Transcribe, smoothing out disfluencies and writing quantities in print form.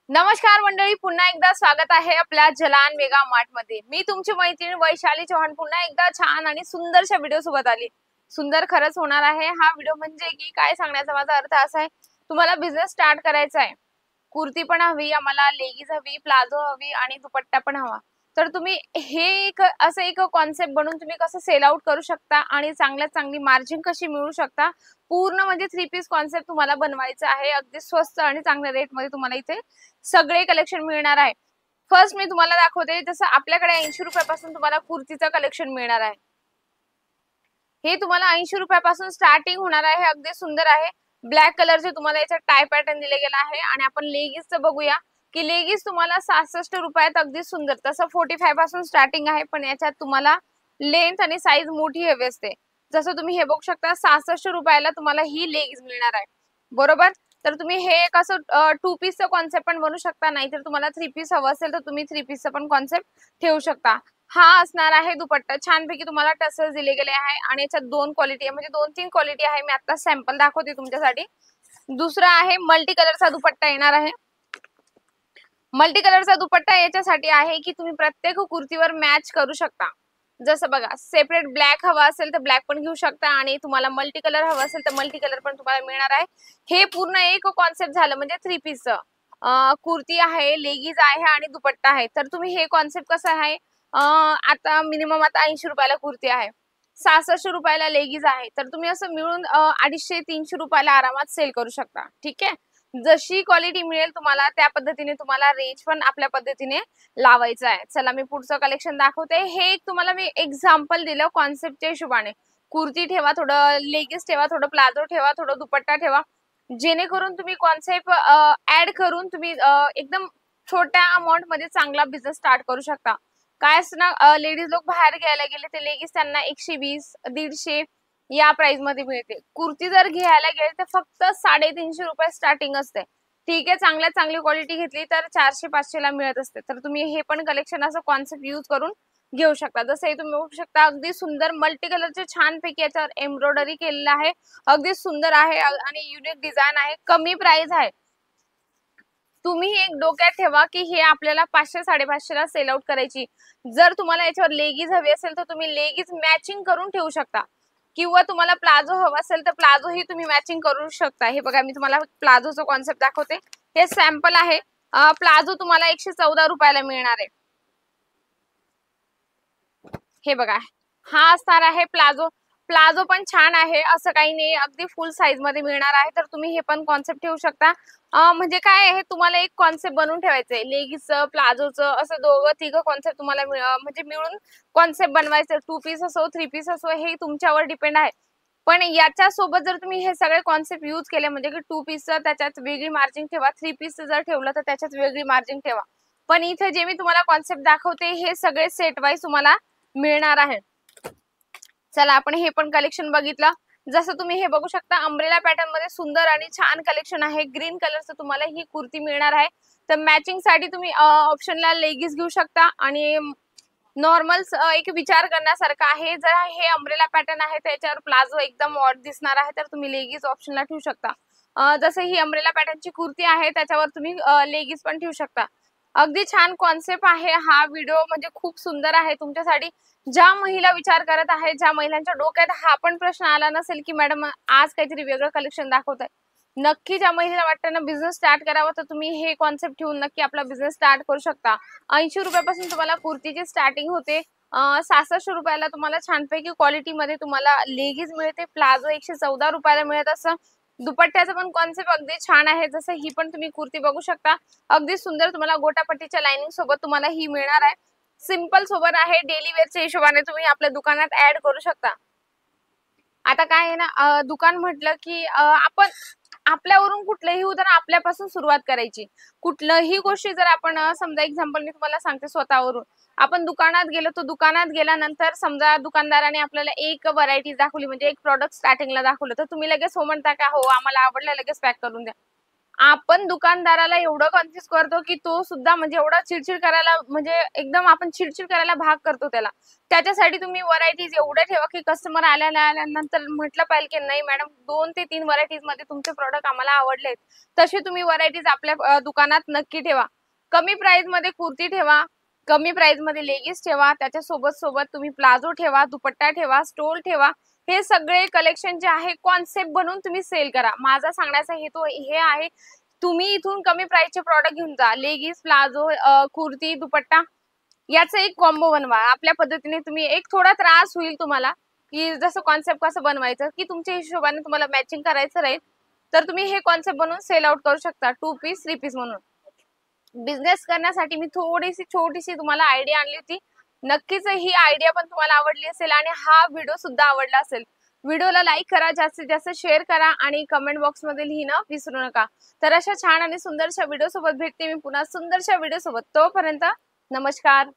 नमस्कार मंडळी, पुन्हा एकदा स्वागत आहे आपल्या जलान मेगा मार्ट मध्ये। मी तुमची मैत्रीण वैशाली चव्हाण पुन्हा एकदा छान आणि सुंदरशा व्हिडिओ सोबत आली। सुंदर खरंच होणार आहे हा व्हिडिओ। म्हणजे की काय सांगण्याचा माझा अर्थ असा आहे, तुम्हाला बिझनेस स्टार्ट करायचा आहे, कुर्ती पण हवी आम्हाला, लेगीज हवी, प्लाझो हवी आणि दुपट्टा पण हवा, तर तुम्ही हे एक कॉन्सेप्ट बनवून तुम्ही कसं सेल आउट करू शकता आणि चांगल्यात चांगली मार्जिन कशी मिळवू शकता, पूर्ण म्हणजे 3 पीस कॉन्सेप्ट तुम्हाला बनवायचा आहे। अगदी स्वस्त आणि चांगल्या रेट मध्ये तुम्हाला इथे सगळे कलेक्शन मिळणार आहे। फर्स्ट मी तुम्हाला दाखवते, जसं आपल्याकडे 80 रुपयापासून तुम्हाला कुर्तीचं कलेक्शन मिळणार आहे। हे तुम्हाला 80 रुपयापासून स्टार्टिंग होणार आहे। अगदी सुंदर आहे, ब्लॅक कलरचे तुम्हाला याचा टाय पॅटर्न दिले गेला आहे। आणि आपण लेगीजचं बघूया की लेगीज तुम्हाला 66 रुपयात अगदी सुंदर, तसं 45 पासून स्टार्टिंग आहे, पण याच्यात तुम्हाला लेंथ आणि साईज मोठी हवी असते। जसं तुम्ही हे बघू शकता 66 रुपयाला तुम्हाला ही लेगीज मिळणार आहे, बरोबर। तर तुम्ही हे एक असं 2 पीसचं कॉन्सेप्ट पण बनवू शकता, नाहीतर तुम्हाला 3 पीस हवं असेल तर तुम्ही 3 पीसचं पण कॉन्सेप्ट ठेवू शकता। हा असणार आहे दुपट्टा, छानपैकी तुम्हाला टसल्स दिले गेले आहे आणि याच्यात 2 क्वालिटी आहे, म्हणजे 2-3 क्वालिटी आहे। मी आता सॅम्पल दाखवते तुमच्यासाठी। दुसरा आहे मल्टी कलरचा दुपट्टा येणार आहे। मल्टी कलरचा दुपट्टा याच्यासाठी आहे की तुम्ही प्रत्येक कुर्तीवर मॅच करू शकता। जसं बघा, सेपरेट ब्लॅक हवा असेल तर ब्लॅक पण घेऊ शकता आणि तुम्हाला मल्टी कलर हवा असेल तर मल्टी कलर पण तुम्हाला मिळणार आहे। हे पूर्ण एक कॉन्सेप्ट झालं, म्हणजे 3 पीसचं कुर्ती आहे, लेगीज आहे आणि दुपट्टा आहे। तर तुम्ही हे कॉन्सेप्ट कसं आहे, आता मिनिमम आता 80 रुपयाला कुर्ती आहे, 66 रुपयाला लेगीज आहे, तर तुम्ही असं मिळून 250-300 रुपयाला आरामात सेल करू शकता, ठीक आहे। जशी क्वालिटी मिळेल तुम्हाला त्या पद्धतीने तुम्हाला रेंज पण आपल्या पद्धतीने लावायचं आहे। चला मी पुढचं कलेक्शन दाखवते। हे एक तुम्हाला मी एक्झाम्पल दिलं कॉन्सेप्टच्या हिशोबाने, कुर्ती ठेवा, थोडं लेगीज ठेवा, थोडं प्लाझो ठेवा, थोडं दुपट्टा ठेवा, जेणेकरून तुम्ही कॉन्सेप्ट ऍड करून तुम्ही एकदम छोट्या अमाउंट मध्ये चांगला बिझनेस स्टार्ट करू शकता। काय असणार, लेडीज लोक बाहेर घ्यायला गेले ते लेगीज त्यांना 120-150 या प्राइस मध्ये मिळते। कुर्ती जर घ्यायला गेले तर फक्त 350 रुपये स्टार्टिंग असते, ठीक आहे। चांगल्यात चांगली क्वालिटी घेतली तर 400-500 ला मिळत असते। तर तुम्ही हे पण कलेक्शन असं कॉन्सेप्ट यूज करून घेऊ शकता। जसं हे तुम्ही बघू शकता, अगदी सुंदर मल्टी कलरचे छानपैकी याच्यावर एम्ब्रॉयडरी केलेलं आहे, अगदी सुंदर आहे आणि युनिक डिझाइन आहे, कमी प्राइस आहे। तुम्ही एक डोक्यात ठेवा की हे आपल्याला 500-550 ला सेल आउट करायची। जर तुम्हाला याच्यावर लेगीज हवी असेल तर तुम्ही लेगीज मॅचिंग करून ठेवू शकता, किंवा तुम्हाला प्लाझो हवा असेल तर प्लाझो ही तुम्ही मॅचिंग करू शकता। हे बघा, मी तुम्हाला प्लाझोचं कॉन्सेप्ट दाखवते, हे सॅम्पल आहे। प्लाझो तुम्हाला 114 रुपयाला मिळणार आहे। हे बघा, हा असणार आहे प्लाझो। प्लाझो पण छान आहे, असं काही नाही, अगदी फुल साईज मध्ये मिळणार आहे। तर तुम्ही हे पण कॉन्सेप्ट ठेवू शकता। म्हणजे काय आहे, तुम्हाला एक कॉन्सेप्ट बनवून ठेवायचंय, लेगीजचं प्लाझोचं असं 2-3 कॉन्सेप्ट तुम्हाला म्हणजे मिळून कॉन्सेप्ट बनवायचं। 2 पीस असो 3 पीस असो, हे तुमच्यावर डिपेंड आहे। पण याच्या सोबत जर तुम्ही हे सगळे कॉन्सेप्ट यूज केले, म्हणजे की 2 पीसचं त्याच्यात वेगळी मार्जिन ठेवा, 3 पीसचं जर ठेवलं तर त्याच्यात वेगळी मार्जिन ठेवा। पण इथे जे मी तुम्हाला कॉन्सेप्ट दाखवते हे सगळे सेट वाईज तुम्हाला मिळणार आहे। चला आपण हे पण कलेक्शन बघितलं। जसं तुम्ही हे बघू शकता, अम्ब्रेला पॅटर्न मध्ये सुंदर आणि छान कलेक्शन आहे। ग्रीन कलरचं तुम्हाला ही कुर्ती मिळणार आहे, तर मॅचिंग साठी तुम्ही ऑप्शनला लेगीज घेऊ शकता। आणि नॉर्मल एक विचार करण्यासारखं आहे, जर हे अम्ब्रेला पॅटर्न आहे त्याच्यावर प्लाझो एकदम ऑड दिसणार आहे, तर तुम्ही लेगीज ऑप्शनला ठेवू शकता। जसं ही अम्ब्रेला पॅटर्नची कुर्ती आहे त्याच्यावर तुम्ही लेगीज पण ठेवू शकता। अगदी छान कॉन्सेप्ट आहे हा व्हिडिओ, म्हणजे खूप सुंदर आहे तुमच्यासाठी। ज्या महिला विचार करत आहे, ज्या महिलांच्या डोक्यात हा पण प्रश्न आला नसेल की मॅडम आज काहीतरी वेगळं कलेक्शन दाखवत आहे, नक्की ज्या महिला वाटतं ना बिझनेस स्टार्ट करावा, तर तुम्ही हे कॉन्सेप्ट ठेवून नक्की आपला बिझनेस स्टार्ट करू शकता। 80 रुपयापासून तुम्हाला कुर्तीची स्टार्टिंग होते, 66 रुपयाला तुम्हाला छानपैकी क्वालिटी मध्ये तुम्हाला लेगीज मिळते, प्लाझो 114 रुपयाला मिळत असं। दुपट्ट्याचा पण कॉन्सेप्ट अगदी छान आहे, जसं ही पण तुम्ही कुर्ती बघू शकता, अगदी सुंदर तुम्हाला गोटापट्टीच्या लाइनिंग सोबत तुम्हाला ही मिळणार आहे। सिंपल सोबत आहे, डेली वेअरच्या हिशोबाने तुम्ही आपल्या दुकानात ऍड करू शकता। आता काय आहे ना, दुकान म्हटलं की आपण आपल्यावरून कुठलंही उदाहरण आपल्यापासून सुरुवात करायची। कुठलंही गोष्टी जर आपण समजा एक्झाम्पल मी तुम्हाला सांगते स्वतःवरून, आपण दुकानात गेलो, तर दुकानात गेल्यानंतर समजा दुकानदाराने आपल्याला एक व्हरायटी दाखवली, म्हणजे एक प्रॉडक्ट स्टार्टिंगला दाखवलं, तर तुम्ही लगेच हो म्हणता का हो आम्हाला आवडलं, लगेच पॅक करून द्या. आपण दुकानदाराला एवढं कन्फ्यूज करतो, की तो सुद्धा म्हणजे एवढा चिडचिड करायला, म्हणजे एकदम आपण चिडचिड करायला भाग करतो त्याला. त्याच्यासाठी तुम्ही व्हरायटीज एवढे ठेवा, की कस्टमर आल्यानंतर म्हटलं पाहिजे, की नाही मॅडम 2 ते 3 व्हरायटीजमध्ये तुमचे प्रॉडक्ट आम्हाला आवडलेत. तसे तुम्ही व्हरायटीज आपल्या दुकानात नक्की ठेवा. कमी प्राईसमध्ये कुर्ती ठेवा, कमी प्राईसमध्ये लेगिन्स ठेवा, त्याच्या सोबत तुम्ही प्लाझो ठेवा, दुपट्टा ठेवा, स्टोल ठेवा. हे सगळे कलेक्शन जे आहे कॉन्सेप्ट बनवून तुम्ही सेल करा. माझा सांगण्याचा हेतू हे आहे, तुम्ही इथून कमी प्राइसचे प्रॉडक्ट घेऊन जा. लेगिन्स, प्लाझो, कुर्ती, दुपट्टा याचा एक कॉम्बो बनवा. आपल्या पद्धतीने तुम्ही एक थोडा त्रास होईल तुम्हाला, की जसं कॉन्सेप्ट कसं बनवायचं, की तुमच्या हिशोबाने तुम्हाला मॅचिंग करायचं राहील. तर तुम्ही हे कॉन्सेप्ट बनवून सेल आउट करू शकता 2 पीस, 3 पीस म्हणून. बिझनेस करण्यासाठी मी थोडीशी छोटीशी तुम्हाला आयडिया आणली होती. नक्कीच ही आयडिया पण तुम्हाला आवडली असेल आणि हा व्हिडिओ सुद्धा आवडला असेल. व्हिडिओला लाईक करा, जास्तीत जास्त शेअर करा आणि कमेंट बॉक्समध्ये लिहिणं विसरू नका. तर अशा छान आणि सुंदरशा व्हिडिओ सोबत भेटते मी पुन्हा सुंदरशा व्हिडिओ सोबत. तोपर्यंत नमस्कार.